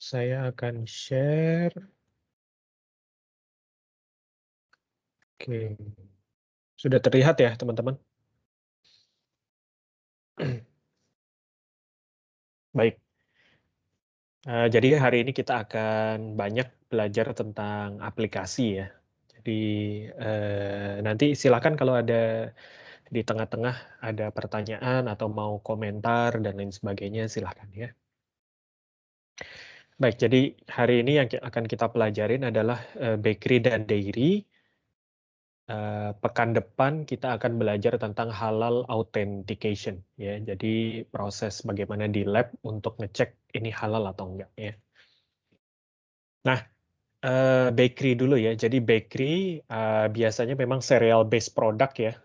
Saya akan share. Oke. Sudah terlihat ya, teman-teman? Baik. Jadi hari ini kita akan banyak belajar tentang aplikasi ya. Jadi nanti silakan kalau ada di tengah-tengah ada pertanyaan atau mau komentar dan lain sebagainya, silakan ya. Baik, jadi hari ini yang akan kita pelajarin adalah bakery dan dairy. Pekan depan kita akan belajar tentang halal authentication ya. Jadi proses bagaimana di lab untuk ngecek ini halal atau enggak ya. Nah, bakery dulu ya. Jadi bakery biasanya memang cereal based product ya.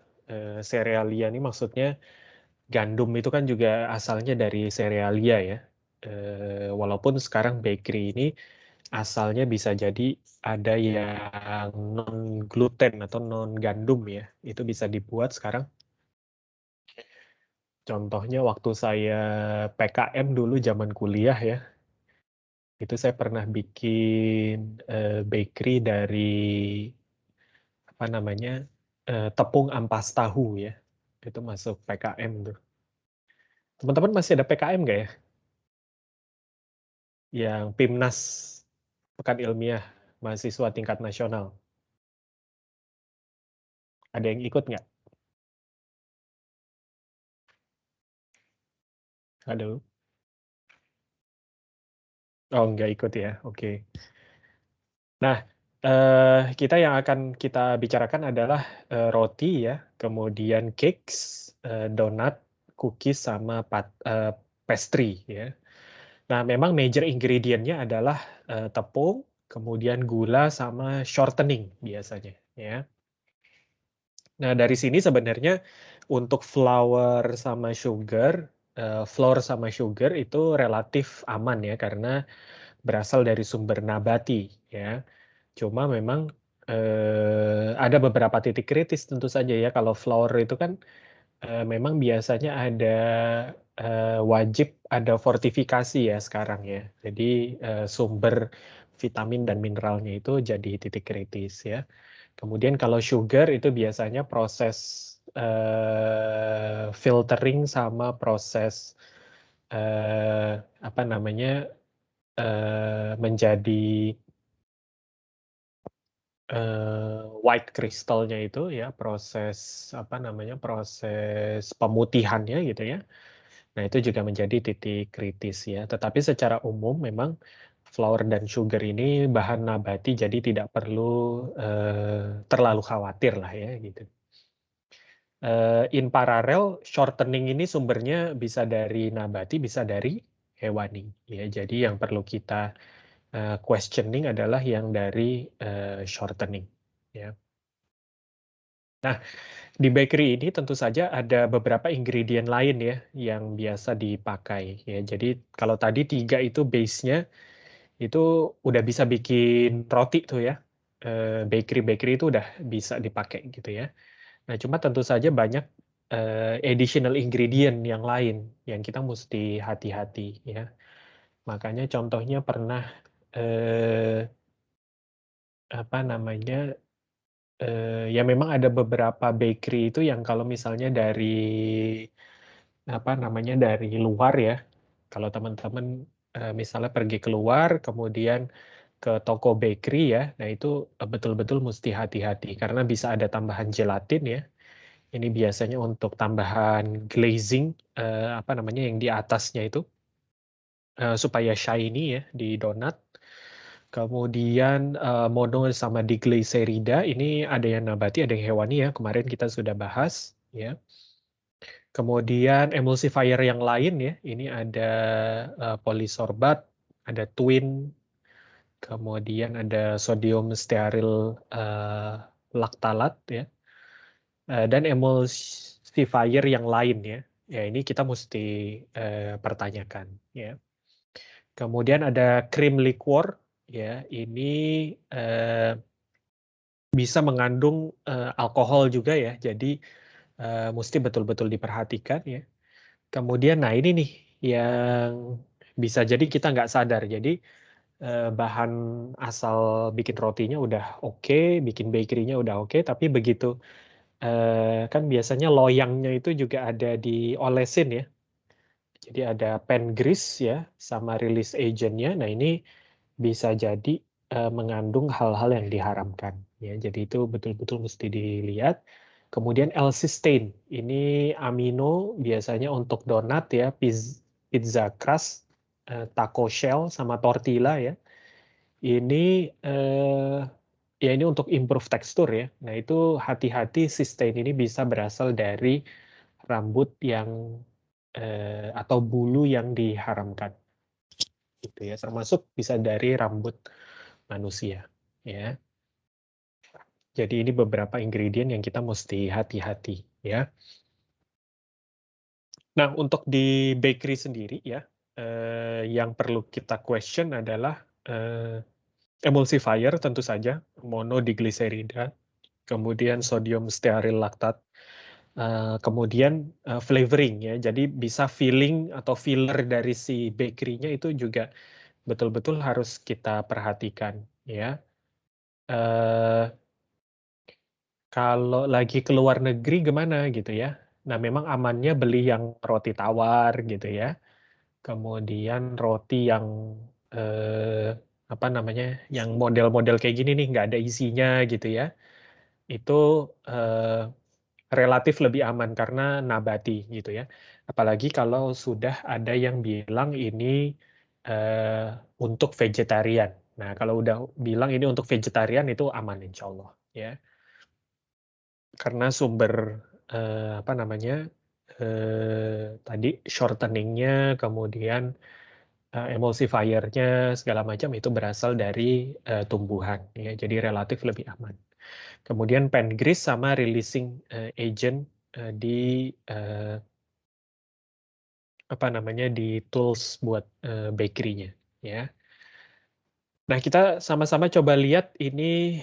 Cerealia ini maksudnya gandum itu kan juga asalnya dari cerealia ya. Walaupun sekarang bakery ini asalnya bisa jadi ada yang non gluten atau non gandum ya. Itu bisa dibuat sekarang. Contohnya waktu saya PKM dulu zaman kuliah ya, itu saya pernah bikin bakery dari apa namanya tepung ampas tahu ya. Itu masuk PKM tuh. Teman-teman masih ada PKM nggak ya? Yang PIMNAS, Pekan Ilmiah Mahasiswa Tingkat Nasional. Ada yang ikut nggak? Aduh. Oh, nggak ikut ya. Oke. Nah, kita yang akan kita bicarakan adalah roti ya, kemudian cakes, donat, cookies, sama pastry ya. Nah, memang major ingredient-nya adalah tepung, kemudian gula sama shortening biasanya ya. Nah, dari sini sebenarnya untuk flour sama sugar itu relatif aman ya karena berasal dari sumber nabati ya. Cuma memang ada beberapa titik kritis tentu saja ya. Kalau flour itu kan memang biasanya ada wajib ada fortifikasi ya sekarang ya. Jadi sumber vitamin dan mineralnya itu jadi titik kritis ya. Kemudian kalau sugar itu biasanya proses filtering sama proses apa namanya menjadi white crystalnya itu ya proses apa namanya proses pemutihannya gitu ya. Nah itu juga menjadi titik kritis ya. Tetapi secara umum memang flour dan sugar ini bahan nabati jadi tidak perlu terlalu khawatir lah ya gitu. In parallel shortening ini sumbernya bisa dari nabati bisa dari hewani ya. Jadi yang perlu kita questioning adalah yang dari shortening ya. Nah, di bakery ini tentu saja ada beberapa ingredient lain ya yang biasa dipakai ya. Jadi kalau tadi 3 itu base-nya itu udah bisa bikin roti tuh ya. Bakery-bakery itu udah bisa dipakai gitu ya. Nah, cuma tentu saja banyak additional ingredient yang lain yang kita mesti hati-hati ya. Makanya contohnya pernah apa namanya ya memang ada beberapa bakery itu yang kalau misalnya dari apa namanya dari luar ya, kalau teman-teman misalnya pergi keluar kemudian ke toko bakery ya, nah itu betul-betul mesti hati-hati karena bisa ada tambahan gelatin ya. Ini biasanya untuk tambahan glazing apa namanya yang di atasnya itu supaya shiny ya di donat. Kemudian mono sama diglycerida ini ada yang nabati, ada yang hewani ya. Kemarin kita sudah bahas ya. Kemudian emulsifier yang lain ya. Ini ada polisorbat, ada twin, kemudian ada sodium stearil laktalat ya. Dan emulsifier yang lain ya. Ya ini kita mesti pertanyakan ya. Kemudian ada cream liquor ya. Ini bisa mengandung alkohol juga ya. Jadi mesti betul-betul diperhatikan ya. Kemudian nah ini nih yang bisa jadi kita nggak sadar. Jadi bahan asal bikin rotinya udah oke, bikin bakery-nya udah oke, tapi begitu, kan biasanya loyangnya itu juga ada diolesin ya. Jadi ada pen grease ya, sama release agent-nya. Nah, ini bisa jadi, mengandung hal-hal yang diharamkan ya. Jadi itu betul-betul mesti dilihat. Kemudian L-cysteine, ini amino biasanya untuk donat ya, pizza crust, taco shell, sama tortilla ya. Ini, ya ini untuk improve tekstur ya. Nah, itu hati-hati, cysteine ini bisa berasal dari rambut yang, atau bulu yang diharamkan gitu ya, termasuk bisa dari rambut manusia ya. Jadi ini beberapa ingredient yang kita mesti hati-hati ya. Nah, untuk di bakery sendiri ya, yang perlu kita question adalah, emulsifier tentu saja, monodigliserida, kemudian sodium stearyl lactate, kemudian, flavoring ya. Jadi bisa filling atau filler dari si bakery-nya itu juga betul-betul harus kita perhatikan ya. Eee Kalau lagi ke luar negeri gimana gitu ya. Nah, memang amannya beli yang roti tawar gitu ya. Kemudian roti yang, apa namanya, yang model-model kayak gini nih, nggak ada isinya gitu ya. Itu, relatif lebih aman karena nabati gitu ya. Apalagi kalau sudah ada yang bilang ini, untuk vegetarian. Nah, kalau udah bilang ini untuk vegetarian itu aman insya Allah ya. Karena sumber, apa namanya, tadi shortening-nya, kemudian, emulsifier-nya, segala macam itu berasal dari, tumbuhan ya, jadi relatif lebih aman. Kemudian Pengris sama releasing, agent, di, apa namanya, di tools buat, bakery-nya ya. Nah, kita sama-sama coba lihat ini,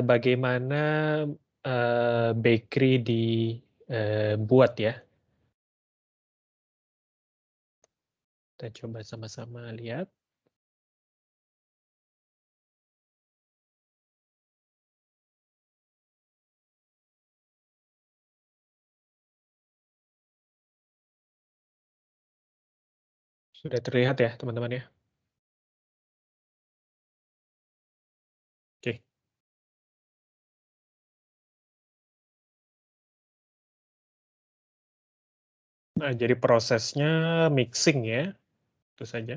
bagaimana, bakery buat ya. Kita coba sama-sama lihat. Sudah terlihat ya, teman-teman ya? Oke. Nah, jadi prosesnya mixing ya, itu saja.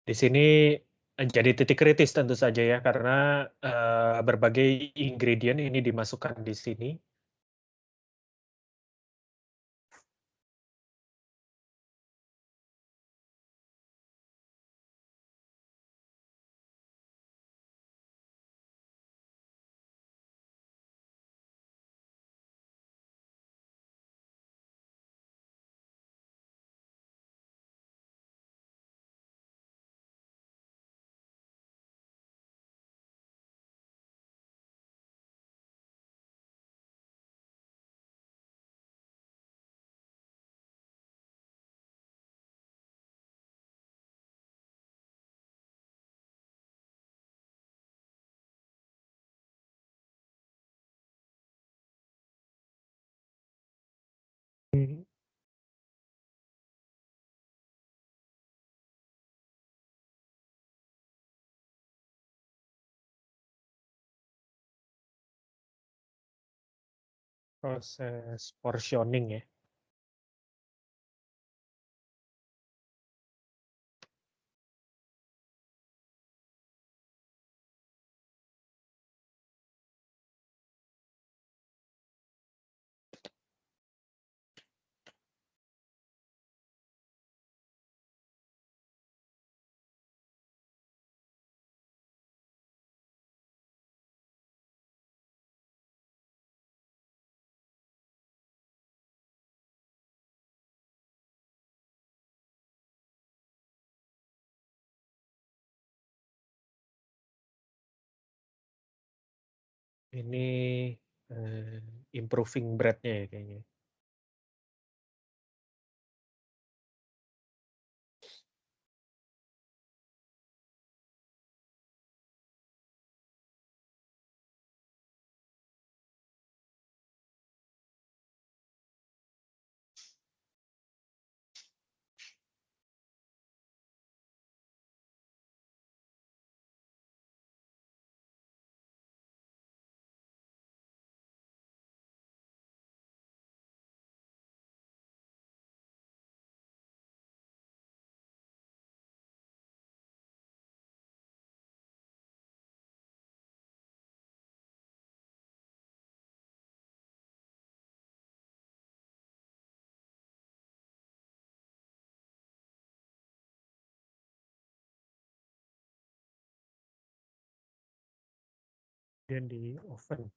Di sini, jadi titik kritis tentu saja ya, karena, berbagai ingredient ini dimasukkan di sini. Mhm. Proses portioning ya. Ini, improving bread-nya ya kayaknya. Kemudian di oven.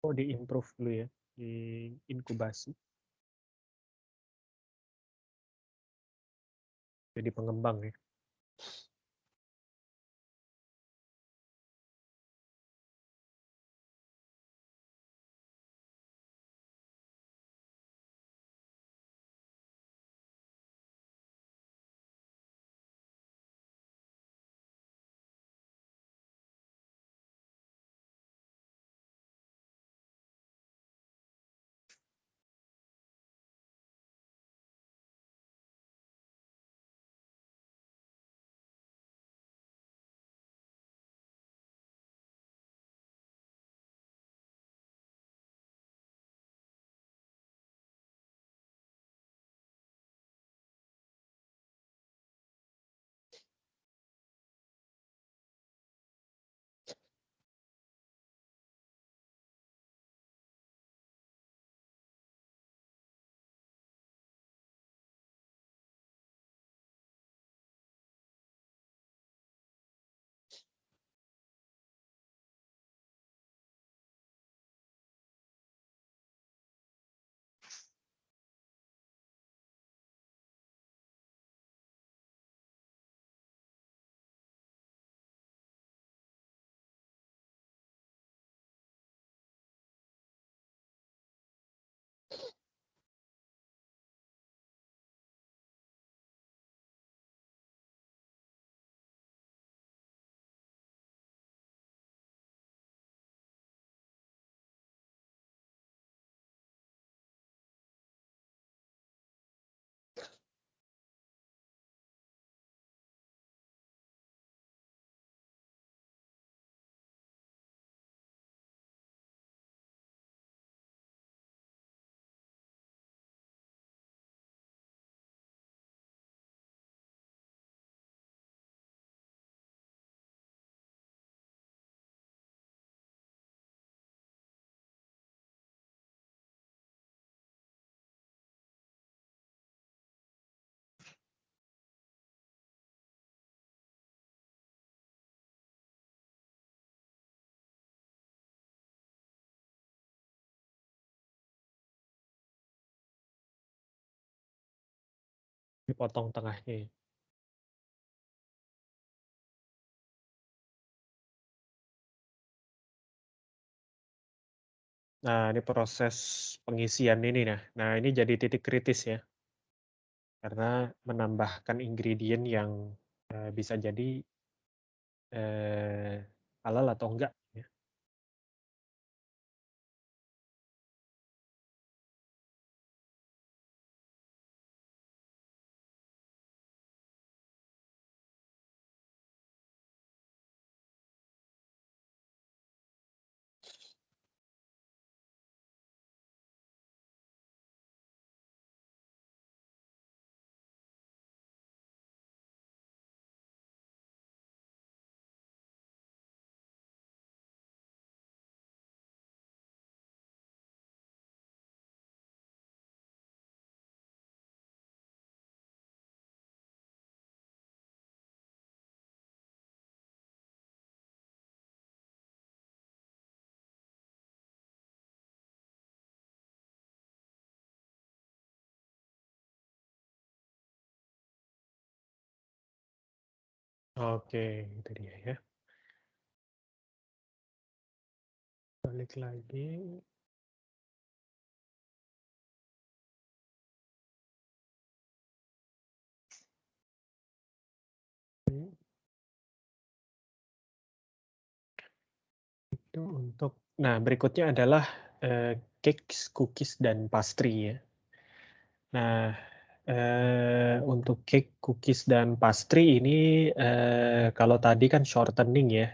Oh, di improve dulu ya, di inkubasi. Jadi pengembang ya. Dipotong tengahnya ya. Nah, ini proses pengisian ini nah. Nah, ini jadi titik kritis ya. Karena menambahkan ingredient yang bisa jadi halal atau enggak ya. Oke, itu dia ya. Balik lagi. Itu untuk, nah berikutnya adalah cakes, cookies, dan pastry ya. Nah, untuk cake, cookies, dan pastry ini kalau tadi kan shortening ya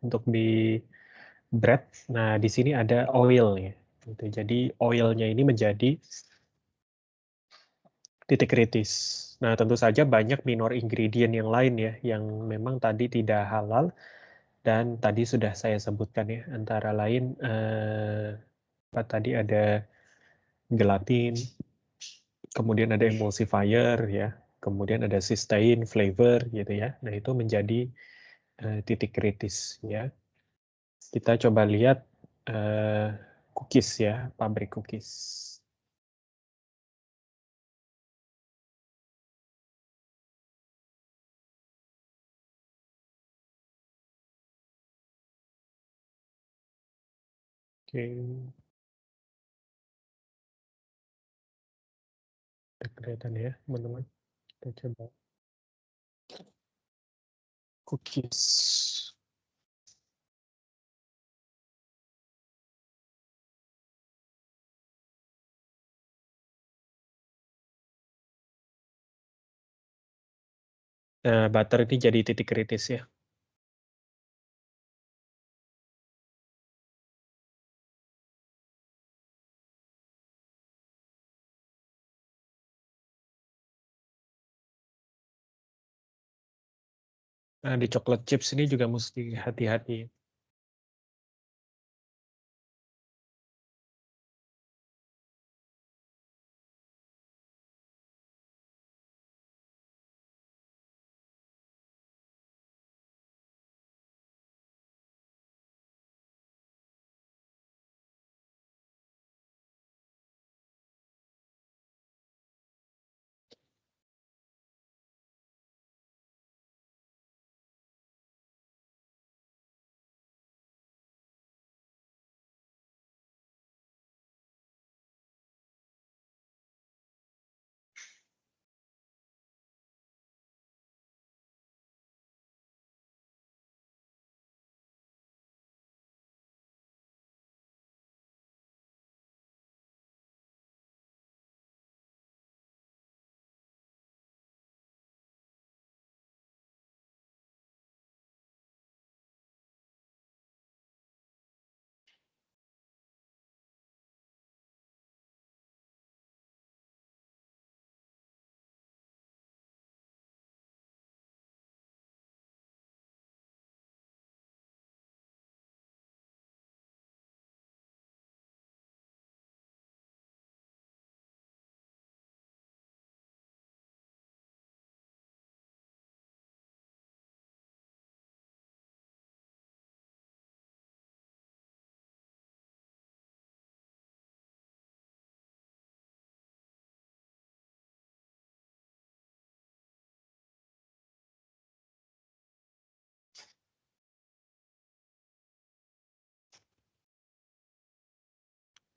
untuk di bread. Nah, di sini ada oil ya. Gitu. Jadi oilnya ini menjadi titik kritis. Nah, tentu saja banyak minor ingredient yang lain ya, yang memang tadi tidak halal dan tadi sudah saya sebutkan ya, antara lain apa tadi ada gelatin, kemudian ada emulsifier ya, kemudian ada cysteine, flavor gitu ya. Nah, itu menjadi titik kritis ya. Kita coba lihat cookies ya, pabrik cookies. Oke, udah kelihatan ya teman-teman. Kita coba cookies. Nah, butter ini jadi titik kritis ya. Nah, di coklat chips ini juga mesti hati-hati.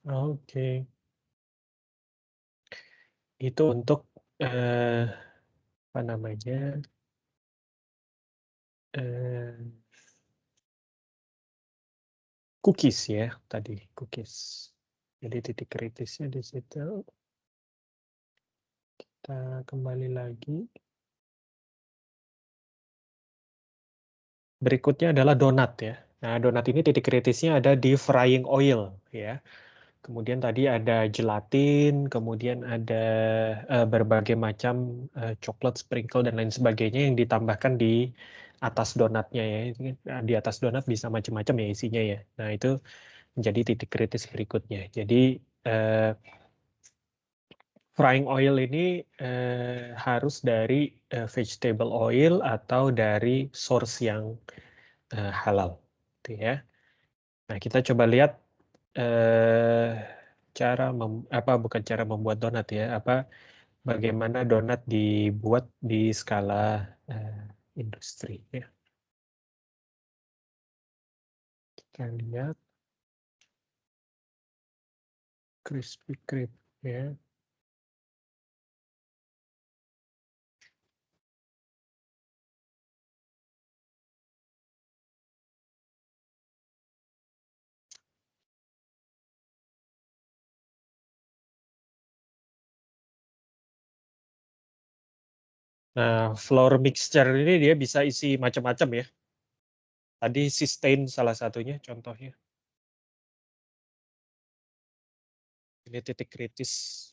Oke, itu untuk apa namanya eh, cookies ya tadi cookies. Jadi titik kritisnya di situ. Kita kembali lagi. Berikutnya adalah donat ya. Nah, donat ini titik kritisnya ada di frying oil ya. Kemudian tadi ada gelatin, kemudian ada berbagai macam coklat sprinkle dan lain sebagainya yang ditambahkan di atas donatnya ya. Di atas donat bisa macam-macam ya isinya ya. Nah, itu menjadi titik kritis berikutnya. Jadi frying oil ini harus dari vegetable oil atau dari source yang halal, gitu ya. Nah, kita coba lihat eh, cara apa bukan cara membuat donat ya, apa bagaimana donat dibuat di skala eh, industri ya. Kita lihat crispy crepe ya. Nah, flour mixture ini dia bisa isi macam-macam ya. Tadi sustain salah satunya contohnya. Ini titik kritis.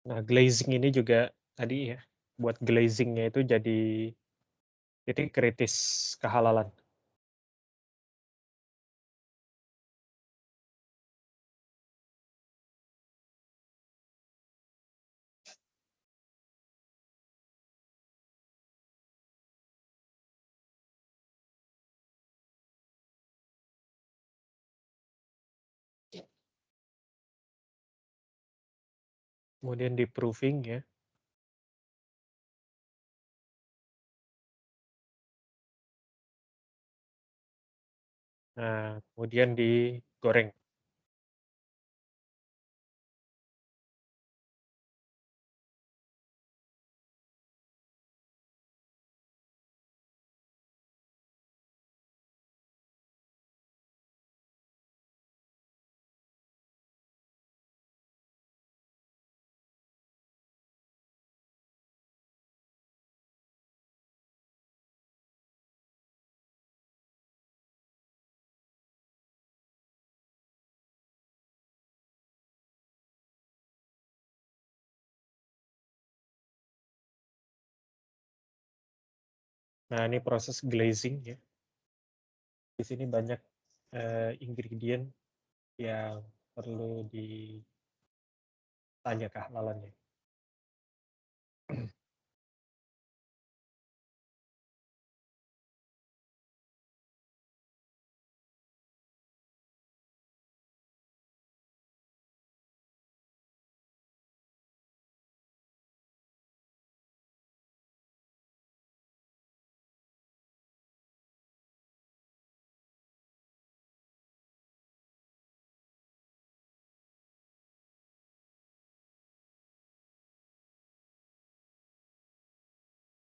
Nah, glazing ini juga tadi ya, buat glazing-nya itu jadi titik kritis kehalalan. Kemudian di proofing ya. Nah, kemudian digoreng. Nah, ini proses glazing ya. Di sini banyak ingredient yang perlu ditanya kehalalannya.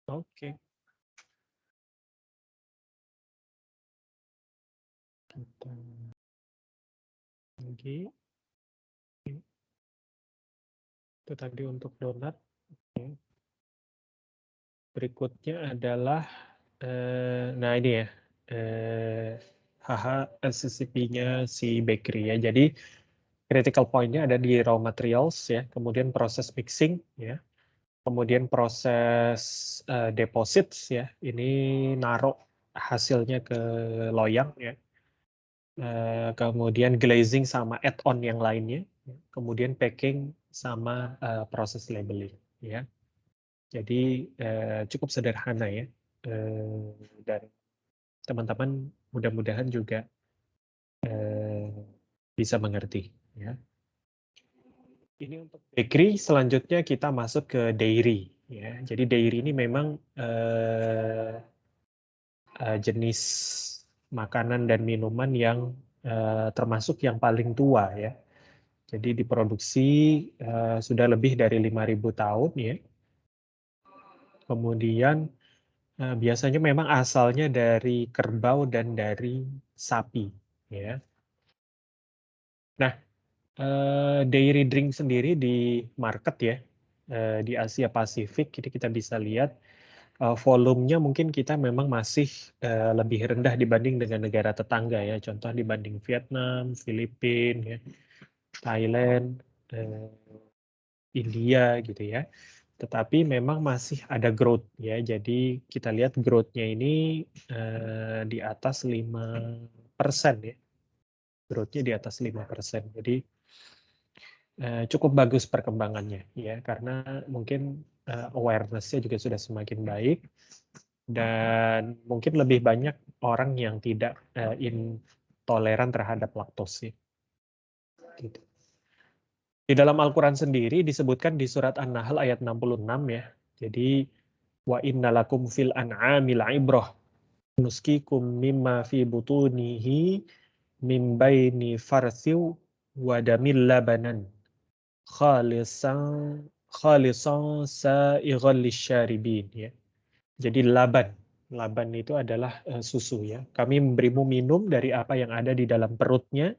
Oke. Kita lagi. Itu tadi untuk donat. Berikutnya adalah, nah ini ya, HACCP-nya si bakery ya. Jadi critical point-nya ada di raw materials ya, kemudian proses mixing ya, kemudian proses deposits ya. Ini naruh hasilnya ke loyang ya. Kemudian glazing sama add-on yang lainnya, kemudian packing sama proses labeling ya. Jadi cukup sederhana ya, dan teman-teman mudah-mudahan juga bisa mengerti ya. Ini untuk bakery, selanjutnya kita masuk ke dairy ya. Jadi dairy ini memang jenis makanan dan minuman yang termasuk yang paling tua ya. Jadi diproduksi sudah lebih dari 5.000 tahun ya. Kemudian biasanya memang asalnya dari kerbau dan dari sapi ya. Nah, dairy drink sendiri di market ya, di Asia Pasifik ini kita bisa lihat volumenya mungkin kita memang masih lebih rendah dibanding dengan negara tetangga ya. Contoh dibanding Vietnam, Filipina, ya, Thailand, India gitu ya. Tetapi memang masih ada growth ya. Jadi kita lihat growth-nya ini di atas 5% ya. Growth-nya di atas 5%. Jadi cukup bagus perkembangannya ya, karena mungkin awareness-nya juga sudah semakin baik dan mungkin lebih banyak orang yang tidak intoleran terhadap laktose. Gitu. Di dalam Al-Quran sendiri disebutkan di surat An-Nahl ayat 66 ya. Jadi wa innalakum fil an'amil ibrah nuskikum mimma fi butunihi mim baini farthiw wa damil labanan khalisan khalisan sa'ighal lisyaribin ya. Jadi laban. Laban itu adalah susu ya. Kami memberimu minum dari apa yang ada di dalam perutnya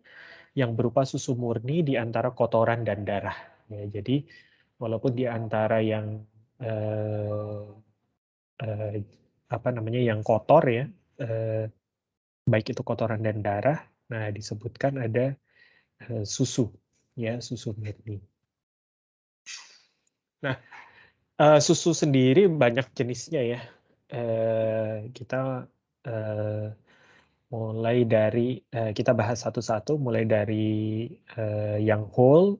yang berupa susu murni di antara kotoran dan darah. Ya, jadi walaupun di antara yang eh, eh, apa namanya yang kotor ya, baik itu kotoran dan darah, nah disebutkan ada susu ya, susu murni. Nah, Susu sendiri banyak jenisnya ya. Kita mulai dari kita bahas satu-satu, mulai dari yang whole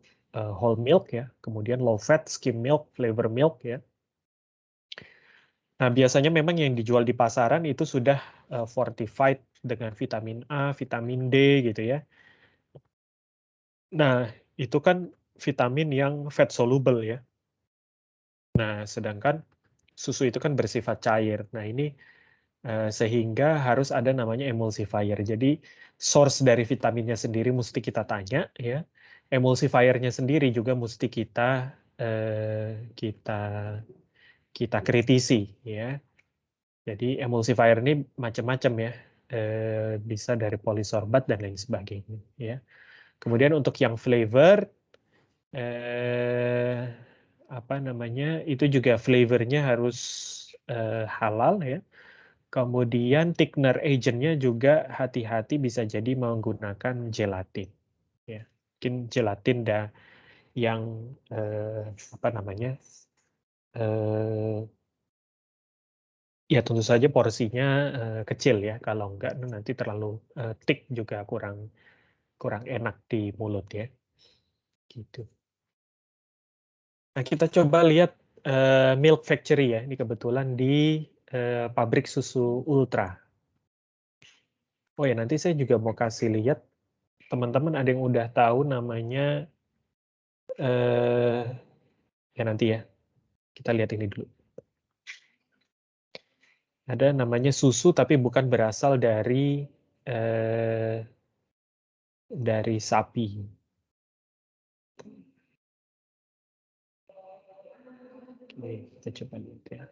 milk ya, kemudian low fat, skim milk, flavor milk ya. Nah, biasanya memang yang dijual di pasaran itu sudah fortified dengan vitamin A, vitamin D gitu ya. Nah, itu kan vitamin yang fat soluble ya. Nah, sedangkan susu itu kan bersifat cair. Nah, ini sehingga harus ada namanya emulsifier. Jadi source dari vitaminnya sendiri mesti kita tanya ya. Emulsifiernya sendiri juga mesti kita kita kritisi ya. Jadi emulsifier ini macam-macam ya. Bisa dari polisorbat dan lain sebagainya ya. Kemudian untuk yang flavor eh apa namanya? Itu juga flavornya harus halal ya. Kemudian thickener agentnya juga hati-hati bisa jadi menggunakan gelatin. Ya, mungkin gelatin yang apa namanya? eh, ya tentu saja porsinya kecil ya. Kalau enggak nanti terlalu thick juga kurang kurang enak di mulut ya. Gitu. Nah kita coba lihat Milk Factory ya. Ini kebetulan di pabrik susu Ultra. Oh ya nanti saya juga mau kasih lihat teman-teman ada yang udah tahu namanya eh ya nanti ya kita lihat ini dulu. Ada namanya susu tapi bukan berasal eh, dari sapi. Oke, kita coba lihat ya.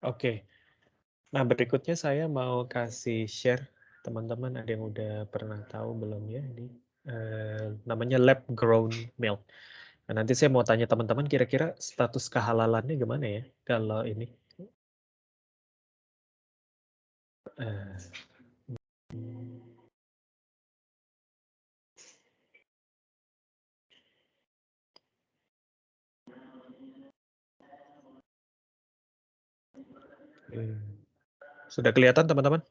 Oke. Nah, berikutnya saya mau kasih share, teman-teman ada yang udah pernah tahu belum ya ini, namanya lab grown milk. Nah, nanti saya mau tanya teman-teman kira-kira status kehalalannya gimana ya kalau ini? Eee, mmm, sudah kelihatan teman-teman?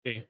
Oke.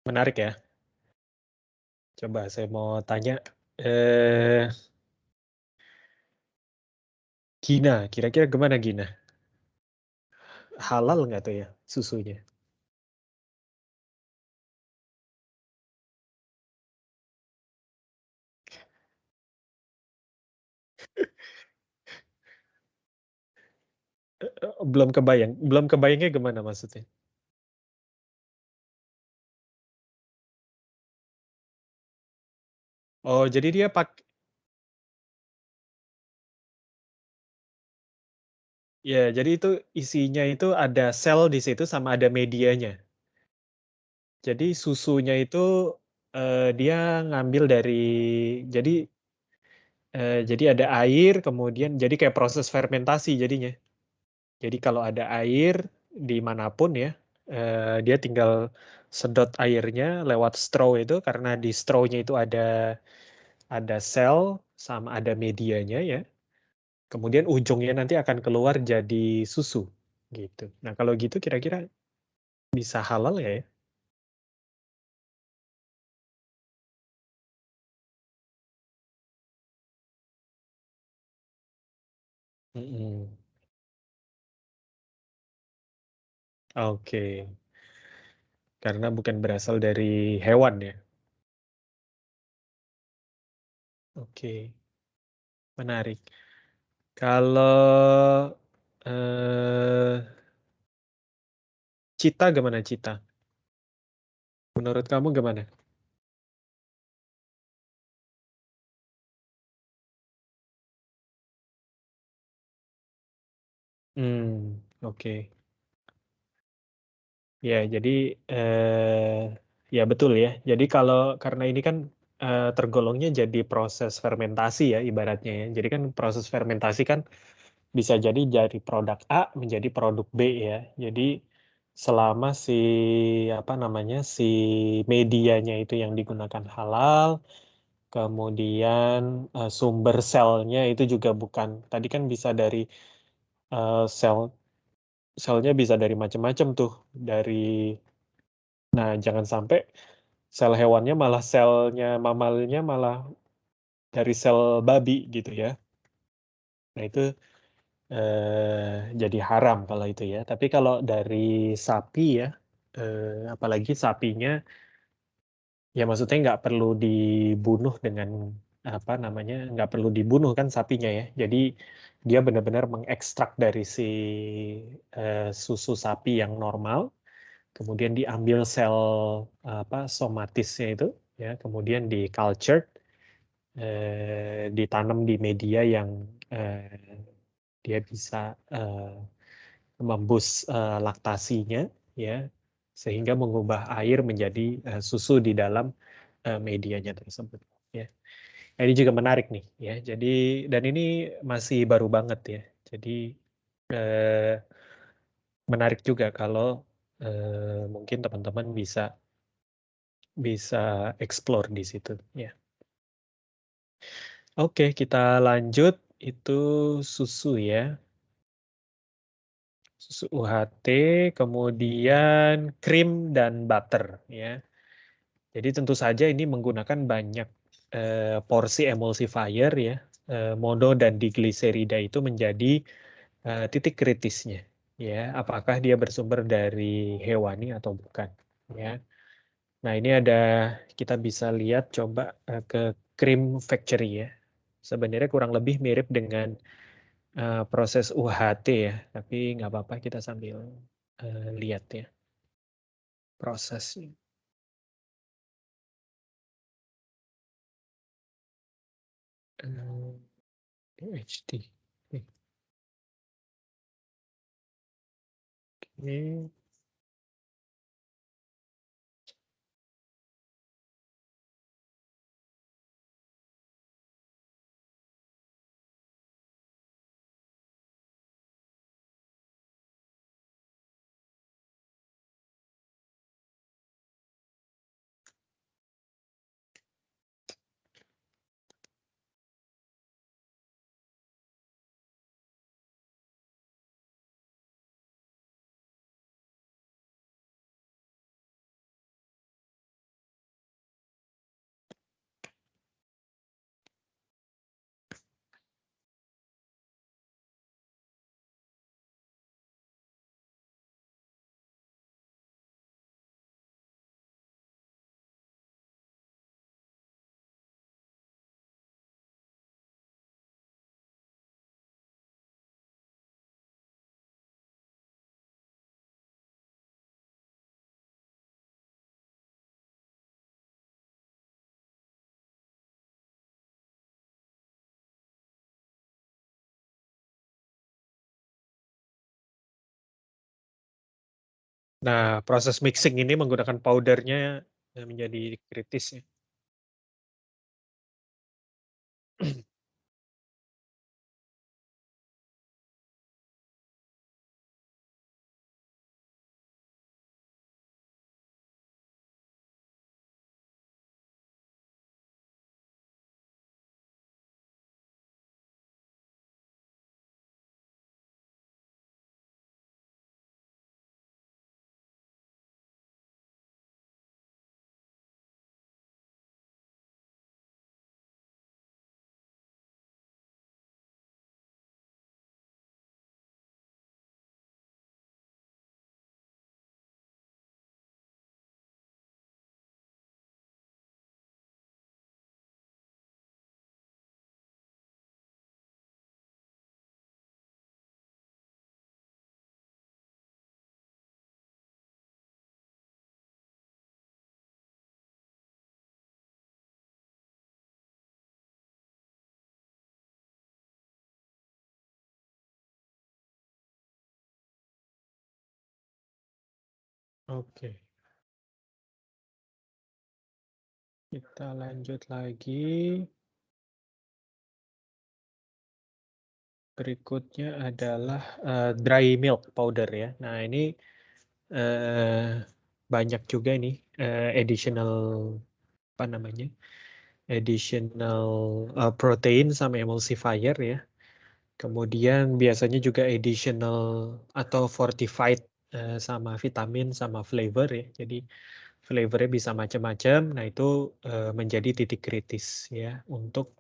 Menarik ya. Coba saya mau tanya, eee, Gina, kira-kira gimana Gina? Halal nggak tuh ya susunya? Belum kebayangnya gimana maksudnya? Oh, jadi dia ya, jadi itu isinya itu ada sel di situ sama ada medianya. Jadi susunya itu dia ngambil dari jadi jadi ada air kemudian jadi kayak proses fermentasi jadinya. Jadi kalau ada air dimanapun ya, dia tinggal sedot airnya lewat straw itu karena di strawnya itu ada sel sama ada medianya ya. Kemudian ujungnya nanti akan keluar jadi susu gitu. Nah kalau gitu kira-kira bisa halal ya? Ya? Mm-mm. Oke, karena bukan berasal dari hewan ya. Oke, menarik. Kalau cita gimana cita? Menurut kamu gimana? Oke. Ya, jadi ya betul ya. Jadi kalau karena ini kan tergolongnya jadi proses fermentasi ya ibaratnya ya. Jadi kan proses fermentasi kan bisa jadi dari produk A menjadi produk B ya. Jadi selama si apa namanya si medianya itu yang digunakan halal, kemudian sumber selnya itu juga bukan. Tadi kan bisa dari sel selnya bisa dari macam-macam tuh. Dari nah jangan sampai sel hewannya malah selnya mamalnya malah dari sel babi gitu ya. Nah itu jadi haram kalau itu ya. Tapi kalau dari sapi ya, apalagi sapinya, ya maksudnya nggak perlu dibunuh dengan apa namanya, nggak perlu dibunuh kan sapinya ya. Jadi dia benar-benar mengekstrak dari si susu sapi yang normal, kemudian diambil sel apa somatisnya itu, ya, kemudian di culture, ditanam di media yang dia bisa membus laktasinya ya sehingga mengubah air menjadi susu di dalam medianya tersebut ya. Nah, ini juga menarik nih ya. Jadi dan ini masih baru banget ya. Jadi eh, menarik juga kalau mungkin teman-teman bisa bisa explore di situ ya. Oke, kita lanjut itu susu ya. Susu UHT, kemudian krim dan butter ya. Jadi tentu saja ini menggunakan banyak porsi emulsifier ya. Mono dan digliserida itu menjadi titik kritisnya ya. Apakah dia bersumber dari hewani atau bukan ya. Nah, ini ada kita bisa lihat coba ke Cream Factory ya. Sebenarnya kurang lebih mirip dengan proses UHT ya, tapi nggak apa-apa kita sambil lihat ya prosesnya. Eh, UHT. Oke. Nah, proses mixing ini menggunakan powdernya menjadi kritis ya. Oke, kita lanjut lagi. Berikutnya adalah dry milk powder ya. Nah, ini banyak juga nih additional apa namanya? Additional protein sama emulsifier ya. Kemudian biasanya juga additional atau fortified sama vitamin sama flavor ya. Jadi flavornya bisa macam-macam. Nah, itu menjadi titik kritis ya untuk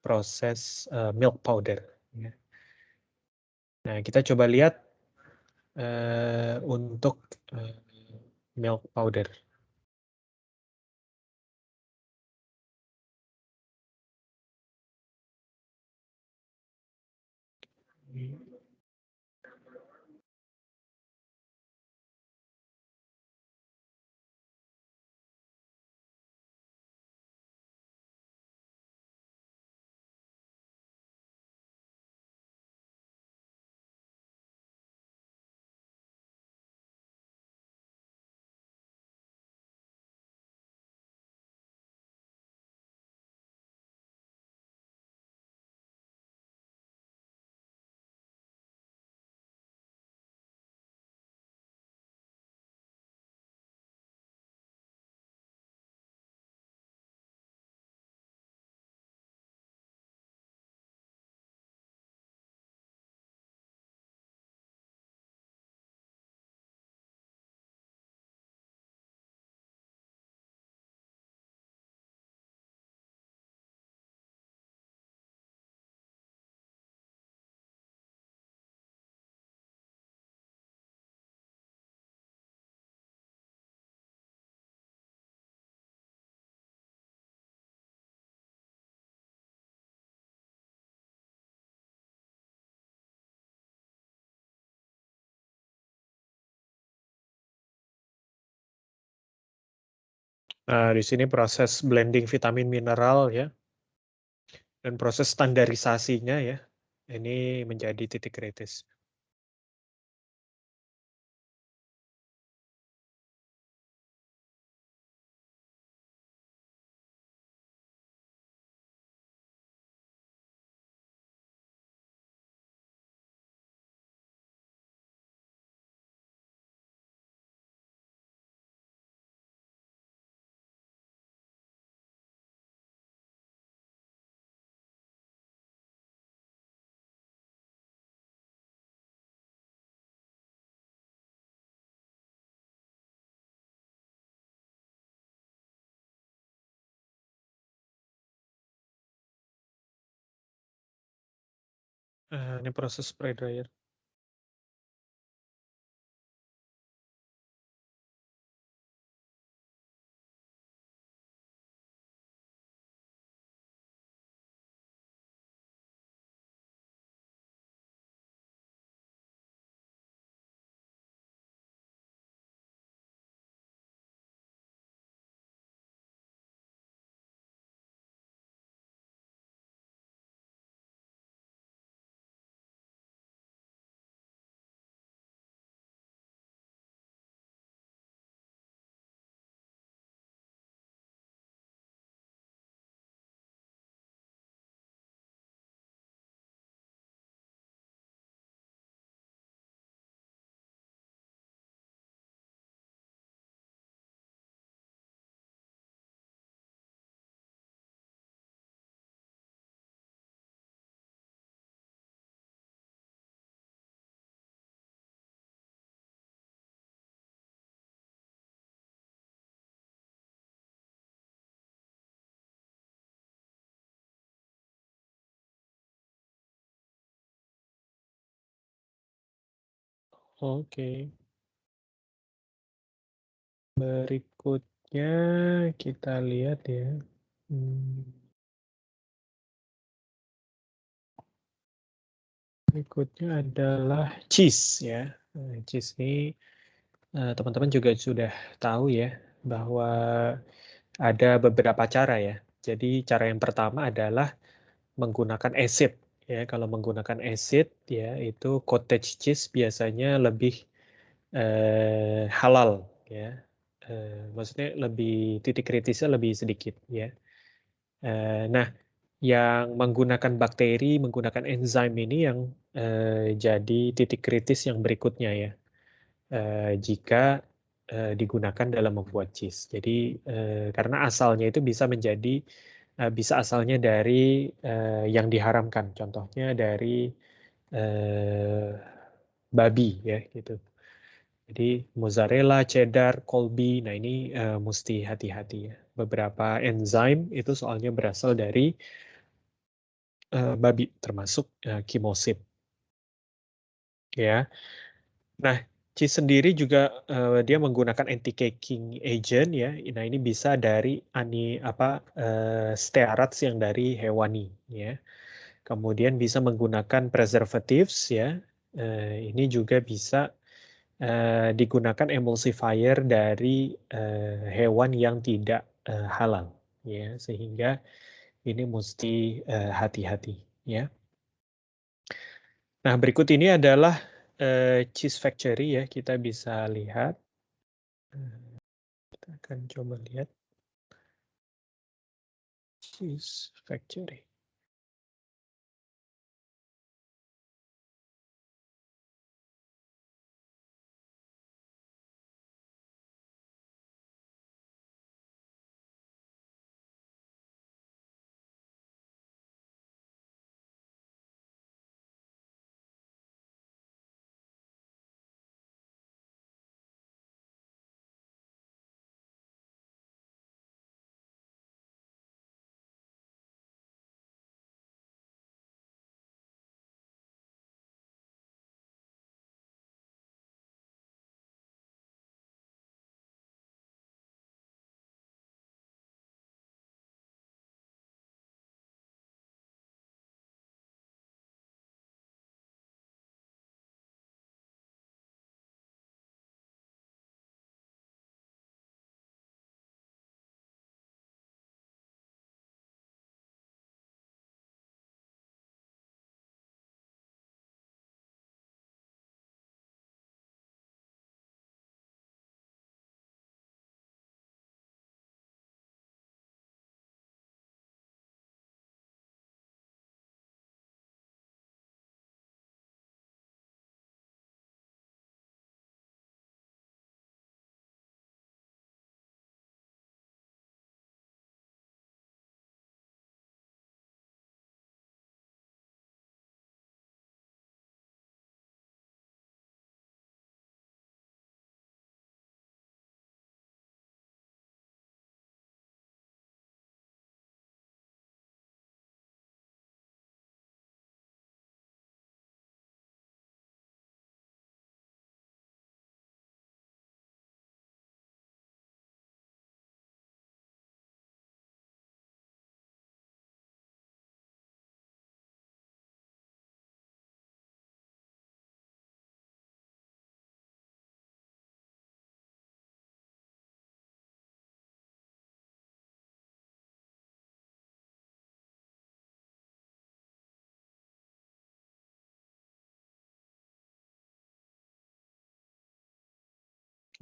proses milk powder. Ya. Nah, kita coba lihat untuk eh, milk powder. Nah, di sini proses blending vitamin mineral ya dan proses standarisasinya ya. Ini menjadi titik kritis. Ini proses spray dryer. Oke. Berikutnya kita lihat ya. Hmm, Berikutnya adalah cheese ya. Cheese ini teman-teman juga sudah tahu ya bahwa ada beberapa cara ya. Jadi cara yang pertama adalah menggunakan acid ya. Kalau menggunakan acid ya itu cottage cheese biasanya lebih halal ya. Maksudnya lebih titik kritisnya lebih sedikit ya. Nah, yang menggunakan bakteri, menggunakan enzim ini yang jadi titik kritis yang berikutnya ya. Jika digunakan dalam membuat cheese. Jadi karena asalnya itu bisa menjadi bisa asalnya dari yang diharamkan. Contohnya dari eh, babi ya gitu. Jadi mozzarella, cheddar, Colby, nah ini mesti hati-hati ya. Beberapa enzim itu soalnya berasal dari babi, termasuk kimosid ya. Nah, cheese sendiri juga dia menggunakan anti-caking agent ya. Nah, ini bisa dari stearats yang dari hewani ya. Kemudian bisa menggunakan preservatives ya. Ini juga bisa digunakan emulsifier dari hewan yang tidak halal ya. Sehingga ini mesti hati-hati ya. Nah, berikut ini adalah cheese factory ya. Kita bisa lihat. Kita akan coba lihat cheese factory.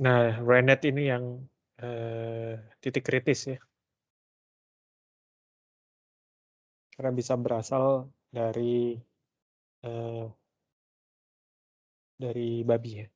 Nah, Rennet ini yang titik kritis ya, karena bisa berasal eh, dari babi ya.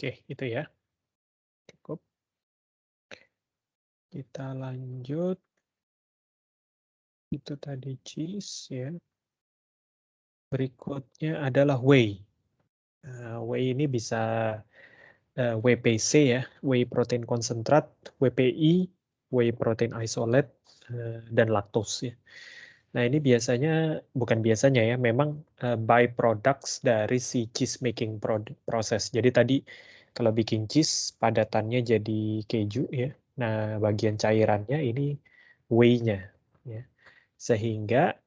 Oke, itu ya. Cukup. Kita lanjut. Itu tadi cheese ya. Berikutnya adalah whey. Whey ini bisa WPC ya, whey protein concentrat, WPI, whey protein isolate, dan laktose ya. Nah, ini biasanya, bukan biasanya ya, memang byproducts dari si cheese making proses. Jadi tadi kalau bikin cheese, padatannya jadi keju ya. Nah, bagian cairannya ini whey-nya ya. Sehingga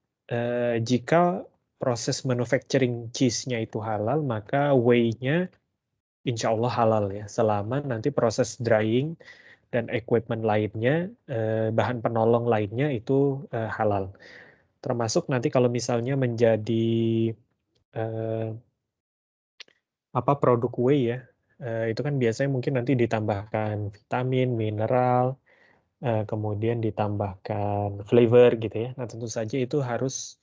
jika proses manufacturing cheese-nya itu halal, maka whey-nya insya Allah halal ya. Selama nanti proses drying dan equipment lainnya, bahan penolong lainnya itu halal. Termasuk nanti kalau misalnya menjadi eh, apa produk whey ya, itu kan biasanya mungkin nanti ditambahkan vitamin, mineral, kemudian ditambahkan flavor gitu ya. Nah tentu saja itu harus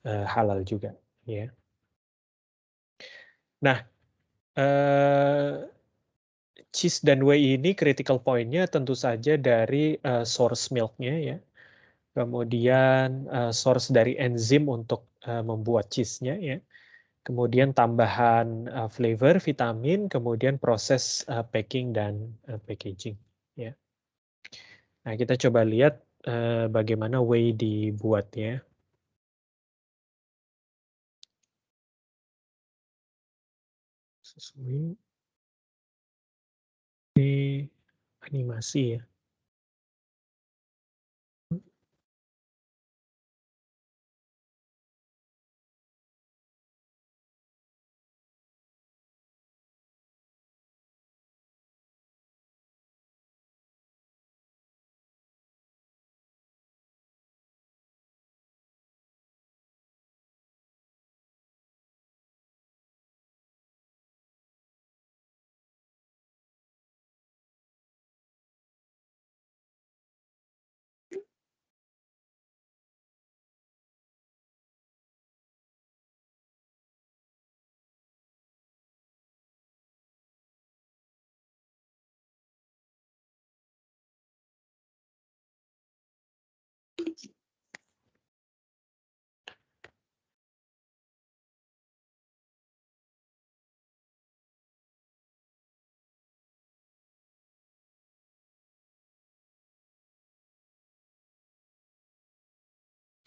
halal juga ya. Nah cheese dan whey ini critical point-nya tentu saja dari source milk-nya ya. Kemudian source dari enzim untuk membuat cheese-nya ya. Kemudian tambahan flavor, vitamin, kemudian proses packing dan packaging. Ya. Nah, kita coba lihat bagaimana whey dibuatnya. Sesuai ini animasi ya.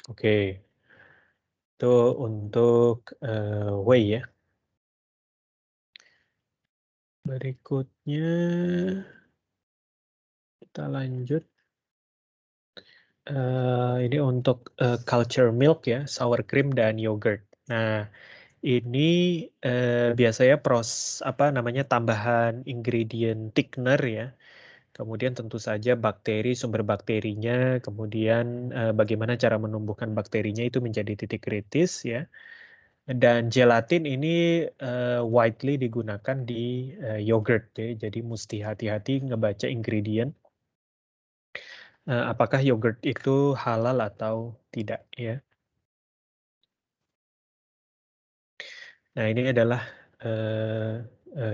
Oke, itu untuk whey ya. Berikutnya kita lanjut. Ini untuk culture milk ya, sour cream dan yogurt. Nah, ini biasanya apa namanya tambahan ingredient thickener ya. Kemudian tentu saja bakteri, sumber bakterinya, kemudian bagaimana cara menumbuhkan bakterinya itu menjadi titik kritis ya. Dan gelatin ini widely digunakan di yogurt ya. Jadi mesti hati-hati ngebaca ingredient apakah yogurt itu halal atau tidak ya. Nah, ini adalah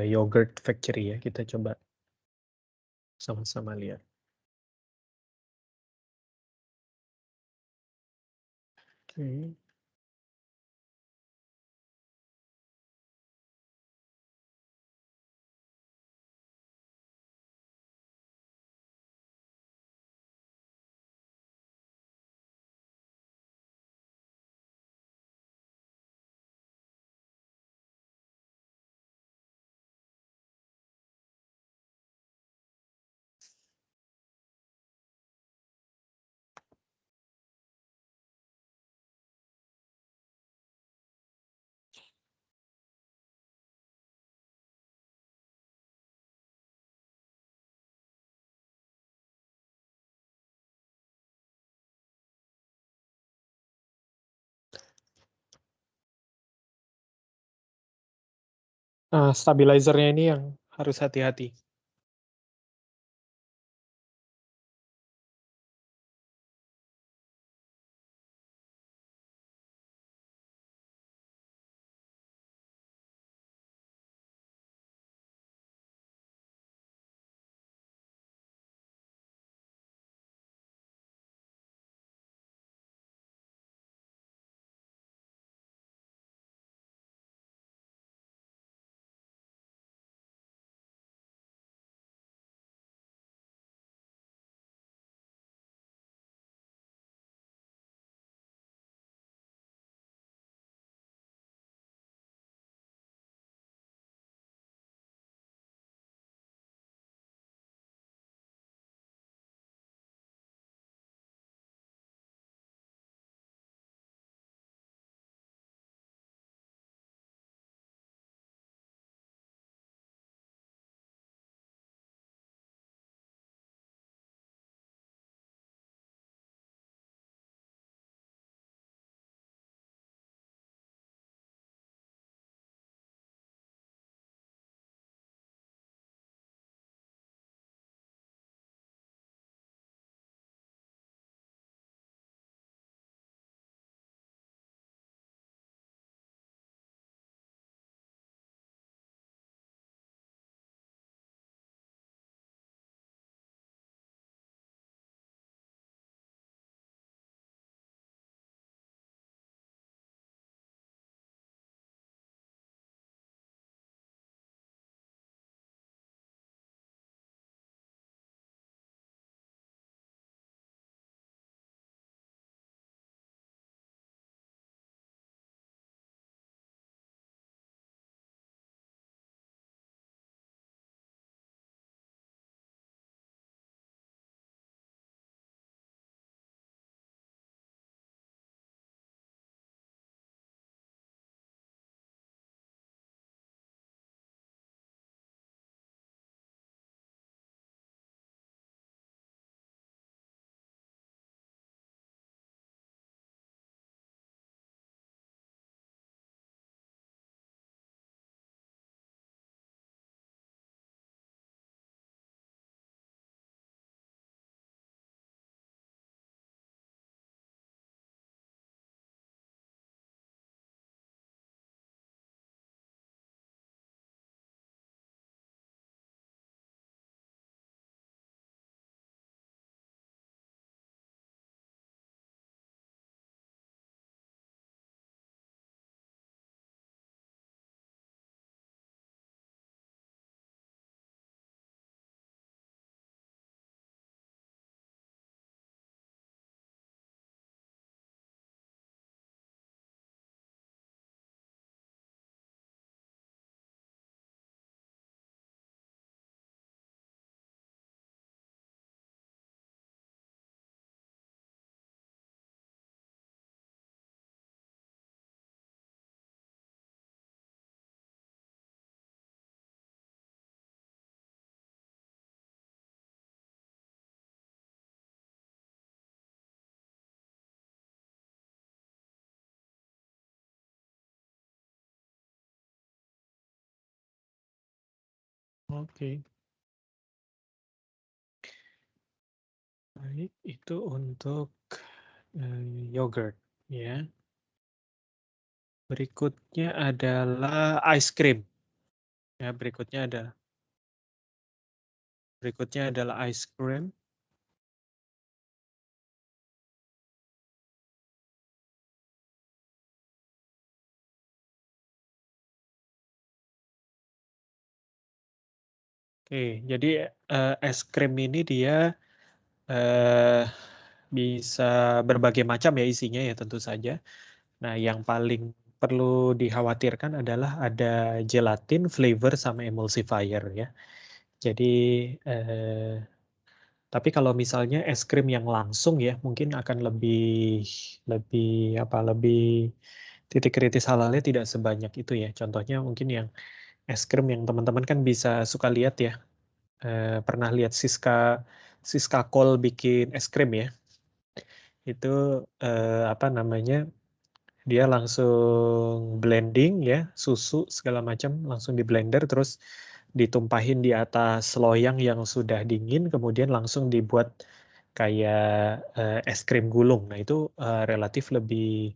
yogurt factory ya. Kita coba sama-sama lihat. Oke. Nah, stabilizernya ini yang harus hati-hati. Oke, baik itu untuk, yogurt ya. Berikutnya adalah ice cream ya, berikutnya adalah ice cream. Oke, jadi, es krim ini dia, eee, bisa berbagai macam ya isinya ya tentu saja. Nah, yang paling perlu dikhawatirkan adalah ada gelatin, flavor, sama emulsifier ya. Jadi, eee, tapi kalau misalnya es krim yang langsung ya, mungkin akan lebih lebih apa, lebih titik kritis halalnya tidak sebanyak itu ya. Contohnya mungkin yang es krim yang teman-teman kan bisa suka lihat ya, pernah lihat Siska Siska Kol bikin es krim ya, itu, apa namanya, dia langsung blending ya, susu segala macam langsung di-blender, terus ditumpahin di atas loyang yang sudah dingin, kemudian langsung dibuat kayak, es krim gulung. Nah itu, relatif lebih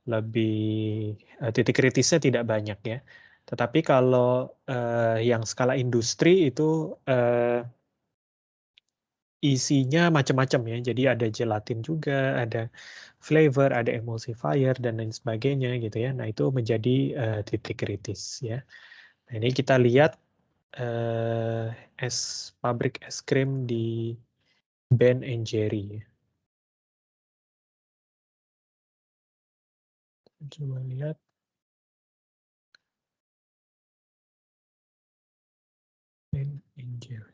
lebih, titik kritisnya tidak banyak ya. Tetapi kalau, yang skala industri itu, isinya macam-macam ya. Jadi ada gelatin juga, ada flavor, ada emulsifier dan lain sebagainya gitu ya. Nah, itu menjadi, titik kritis ya. Nah, ini kita lihat, eee, pabrik es krim di Ben& and Jerry ya. Coba lihat Ben& and Jerry.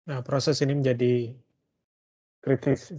Nah, proses ini menjadi kritis.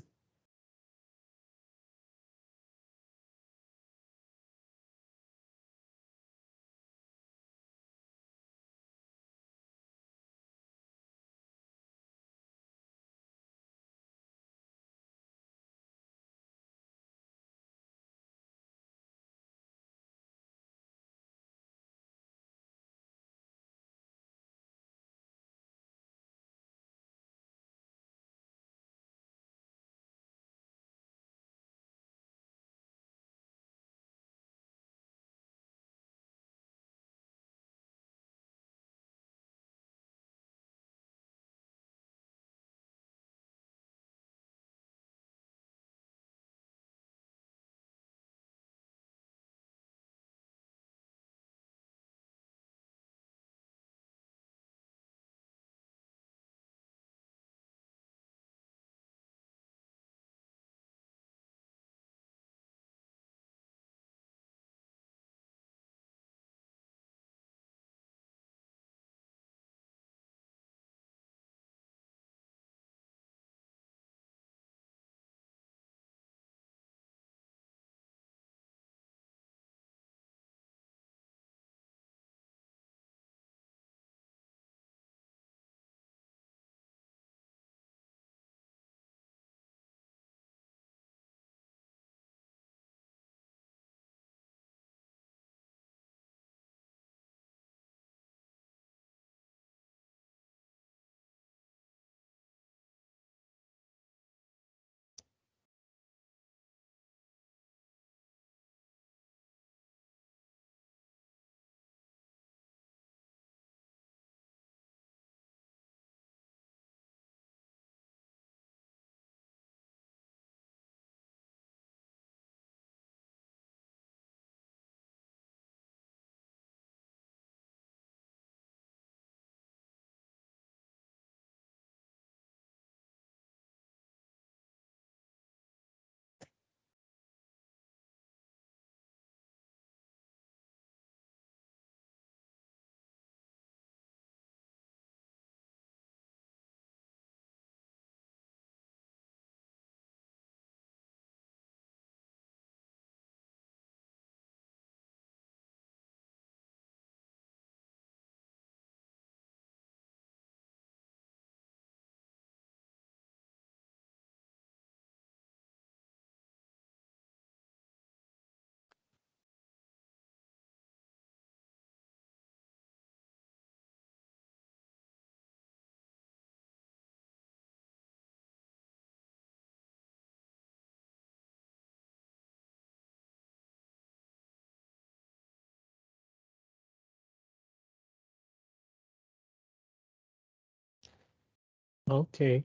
Oke,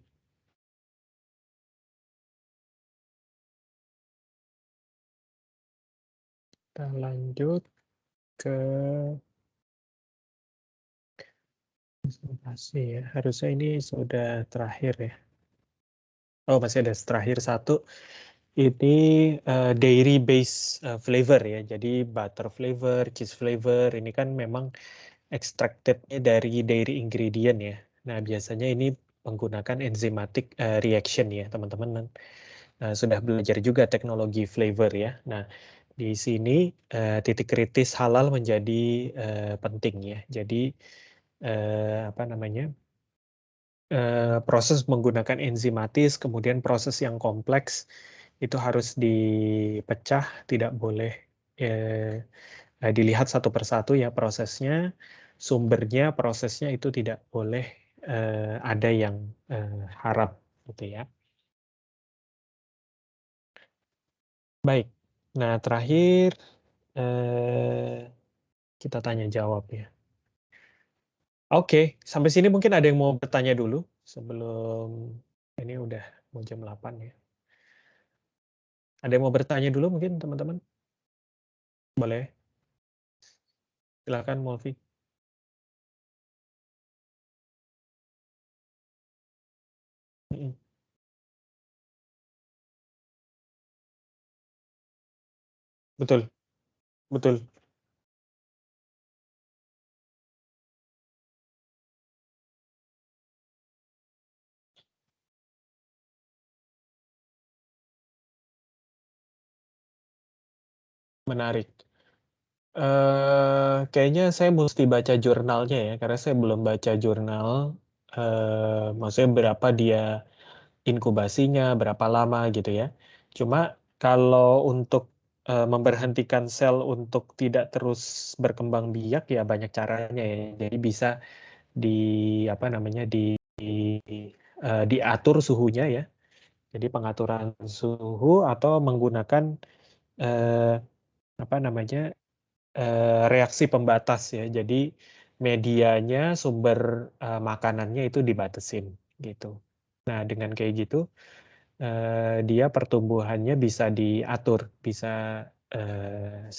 kita lanjut ke presentasi ya. Harusnya ini sudah terakhir ya. Oh, masih ada terakhir satu. Ini dairy base flavor ya. Jadi butter flavor, cheese flavor. Ini kan memang extracted-nya dari dairy ingredient ya. Nah, biasanya ini menggunakan enzymatic reaction ya, teman-teman. Sudah belajar juga teknologi flavor ya. Nah, di sini titik kritis halal menjadi penting ya. Jadi apa namanya? Proses menggunakan enzimatis, kemudian proses yang kompleks itu harus dipecah, tidak boleh dilihat satu persatu ya prosesnya, sumbernya, prosesnya itu tidak boleh ada yang harap gitu ya. Baik. Nah, terakhir kita tanya jawab ya. Oke, sampai sini mungkin ada yang mau bertanya dulu sebelum ini udah mau jam 8 ya. Ada yang mau bertanya dulu mungkin teman-teman? Boleh, silakan Molvi. Mm-mm. Betul, betul, menarik. Kayaknya saya mesti baca jurnalnya ya, karena saya belum baca jurnal. Maksudnya berapa dia inkubasinya, berapa lama gitu ya. Cuma kalau untuk memberhentikan sel untuk tidak terus berkembang biak ya banyak caranya ya. Jadi bisa di apa namanya diatur suhunya ya. Jadi pengaturan suhu atau menggunakan eh, apa namanya reaksi pembatas ya. Jadi medianya, sumber makanannya itu dibatasin gitu. Nah, dengan kayak gitu dia pertumbuhannya bisa diatur, bisa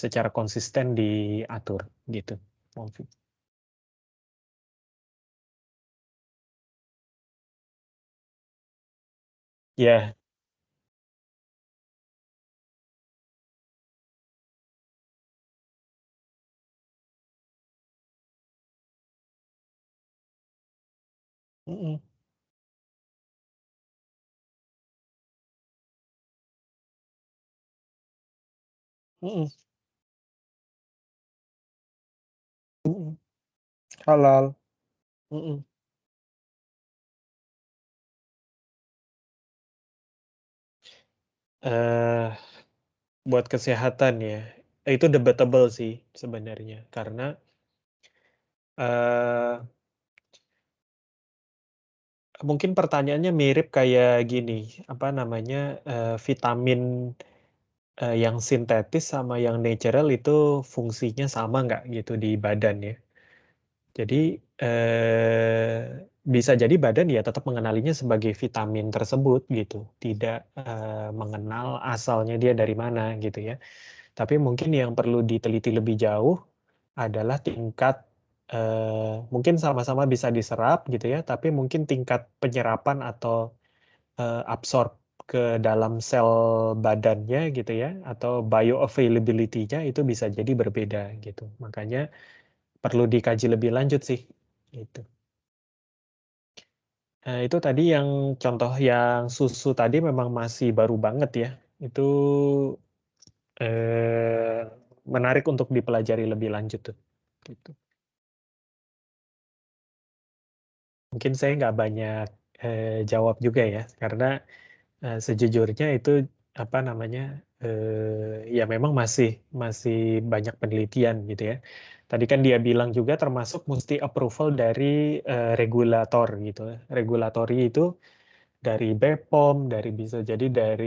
secara konsisten diatur gitu. Ya, mm-mm, mm-mm, mm-mm. Halal. Mm-mm. Eh, buat kesehatan ya, itu debatable sih sebenarnya karena eh, mungkin pertanyaannya mirip kayak gini, apa namanya vitamin yang sintetis sama yang natural itu fungsinya sama nggak gitu di badan ya. Jadi bisa jadi badan ya tetap mengenalinya sebagai vitamin tersebut gitu, tidak mengenal asalnya dia dari mana gitu ya. Tapi mungkin yang perlu diteliti lebih jauh adalah tingkat mungkin sama-sama bisa diserap gitu ya, tapi mungkin tingkat penyerapan atau absorb ke dalam sel badannya gitu ya, atau bioavailability-nya itu bisa jadi berbeda gitu. Makanya perlu dikaji lebih lanjut sih. Gitu. Itu tadi yang contoh yang susu tadi memang masih baru banget ya. Itu eh, menarik untuk dipelajari lebih lanjut tuh. Gitu. Mungkin saya nggak banyak jawab juga ya, karena sejujurnya itu apa namanya ya memang masih masih banyak penelitian gitu ya. Tadi kan dia bilang juga termasuk mesti approval dari regulator gitu. Regulatori itu dari BPOM, dari bisa jadi dari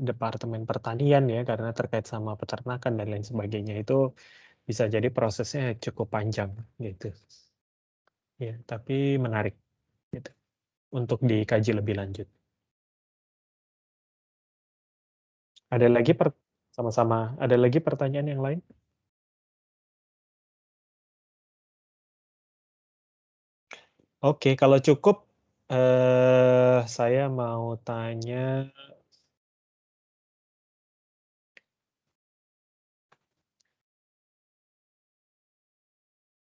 Departemen Pertanian ya karena terkait sama peternakan dan lain sebagainya itu bisa jadi prosesnya cukup panjang gitu. Ya, tapi menarik gitu. untuk dikaji lebih lanjut. Ada lagi sama-sama, ada lagi pertanyaan yang lain? Oke, kalau cukup, saya mau tanya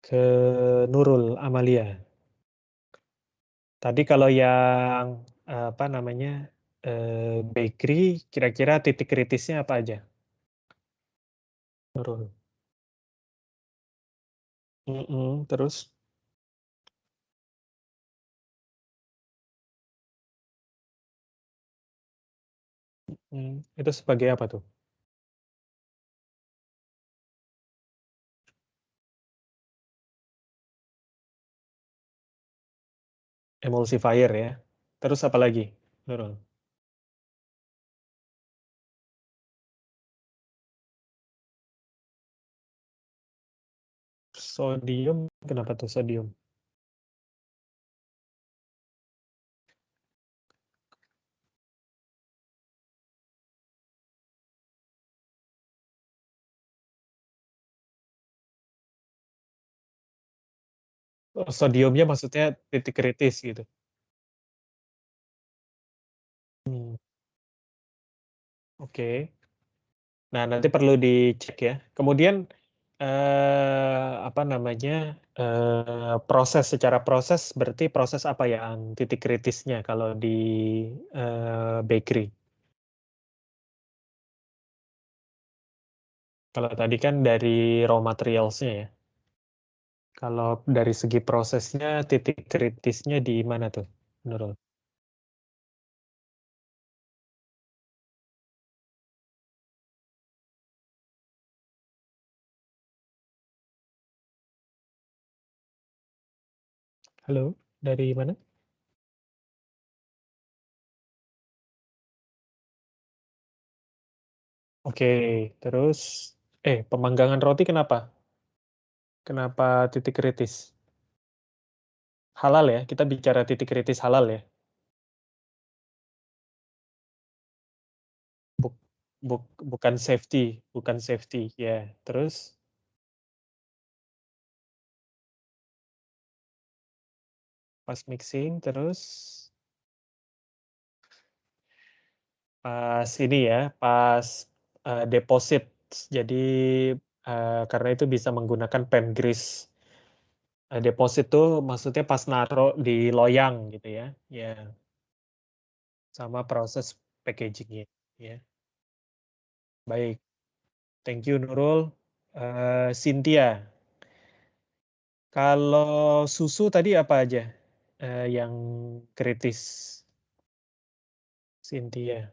ke Nurul Amalia. Tadi kalau yang, apa namanya, bakery kira-kira titik kritisnya apa aja, Nurul? Mhm, terus? Itu sebagai apa tuh? Emulsifier ya? Terus apa lagi, Nurul? Sodium, kenapa tuh sodium? Oh, sodiumnya maksudnya titik kritis gitu? Mmm, oke. Nah, nanti perlu dicek ya. Kemudian, apa namanya, secara proses berarti proses apa yang titik kritisnya kalau di, bakery? Kalau tadi kan dari raw materials-nya ya. Kalau dari segi prosesnya titik kritisnya di mana tuh, Nurul? Halo, dari mana? Oke, terus pemanggangan roti kenapa? Kenapa titik kritis? Halal ya? Kita bicara titik kritis halal ya? Buk bukan safety, ya. Terus pas mixing, terus pas ini ya, pas, deposit. Jadi, karena itu bisa menggunakan pen grease. Deposit tuh maksudnya pas naruh di loyang gitu ya. Ya, sama proses packaging-nya, ya. Baik, thank you Nurul. Cynthia, kalau susu tadi apa aja, yang kritis, Cynthia?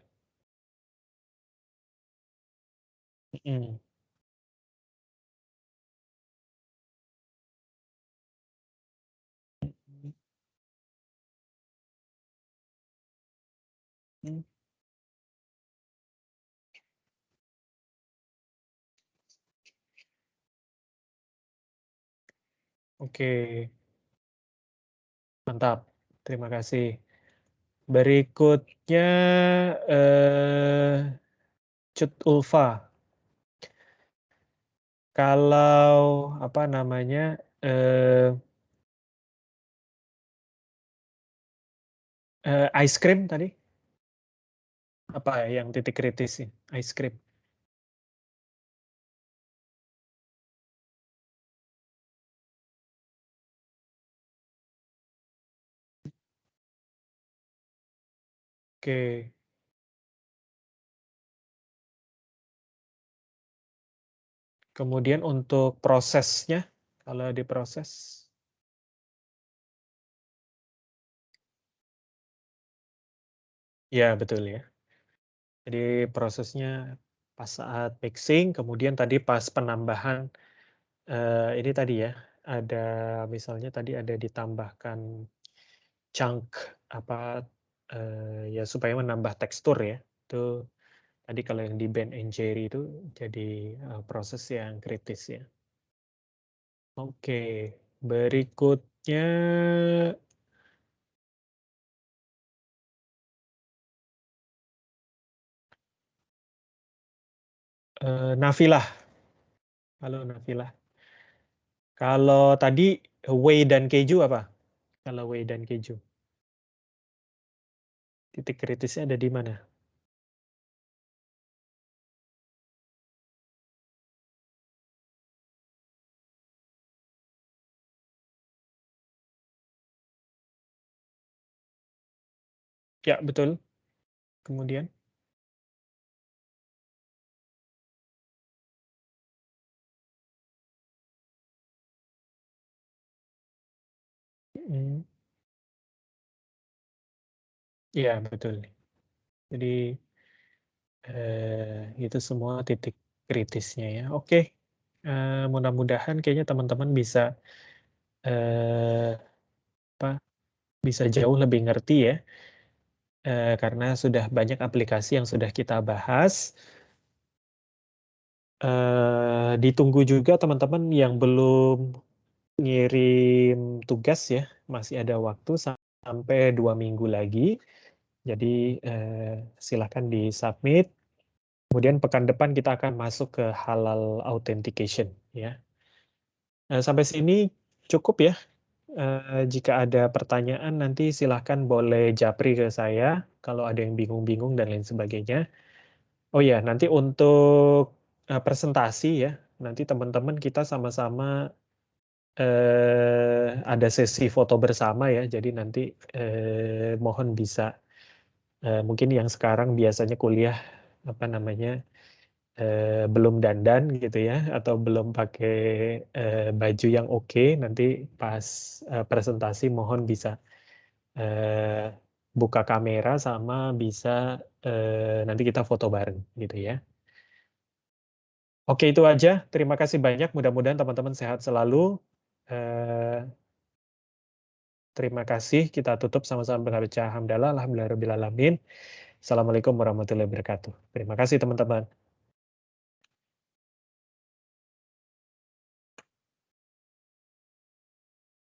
Mhm. Mhm. Mmm, oke, mantap, terima kasih. Berikutnya, eee, Cut Ulfa, kalau apa namanya, ice cream tadi, apa yang titik kritis sih? Ice cream? Oke, kemudian untuk prosesnya, kalau diproses? Ya betul ya. Jadi prosesnya pas saat mixing, kemudian tadi pas penambahan, ini tadi ya, ada misalnya tadi ada ditambahkan chunk apa, ya supaya menambah tekstur ya, itu tadi kalau yang di Ben& and Jerry itu jadi, proses yang kritis ya. Oke, berikutnya Nafilah. Halo Nafilah. Kalau tadi whey dan keju apa? Kalau whey dan keju, titik kritisnya ada di mana? Ya, betul. Kemudian, mm, ya betul. Jadi itu semua titik kritisnya ya. Oke, mudah-mudahan kayaknya teman-teman bisa eh, apa, bisa jauh lebih ngerti ya, karena sudah banyak aplikasi yang sudah kita bahas. Ditunggu juga teman-teman yang belum ngirim tugas ya, masih ada waktu sampai 2 minggu lagi. Jadi silakan di-submit. Kemudian pekan depan kita akan masuk ke halal authentication ya. Sampai sini cukup ya. Jika ada pertanyaan nanti silahkan boleh japri ke saya kalau ada yang bingung-bingung dan lain sebagainya. Oh ya, nanti untuk presentasi ya, nanti teman-teman kita sama-sama ada sesi foto bersama ya. Jadi nanti mohon bisa mungkin yang sekarang biasanya kuliah apa namanya belum dandan gitu ya atau belum pakai baju yang oke, nanti pas presentasi mohon bisa eh, buka kamera sama bisa nanti kita foto bareng gitu ya. Oke, itu aja. Terima kasih banyak. Mudah-mudahan teman-teman sehat selalu. Eh, Terima kasih. Kita tutup sama-sama berbaca hamdalah. Alhamdulillahirabbil alamin. Assalamualaikum warahmatullahi wabarakatuh. Terima kasih teman-teman.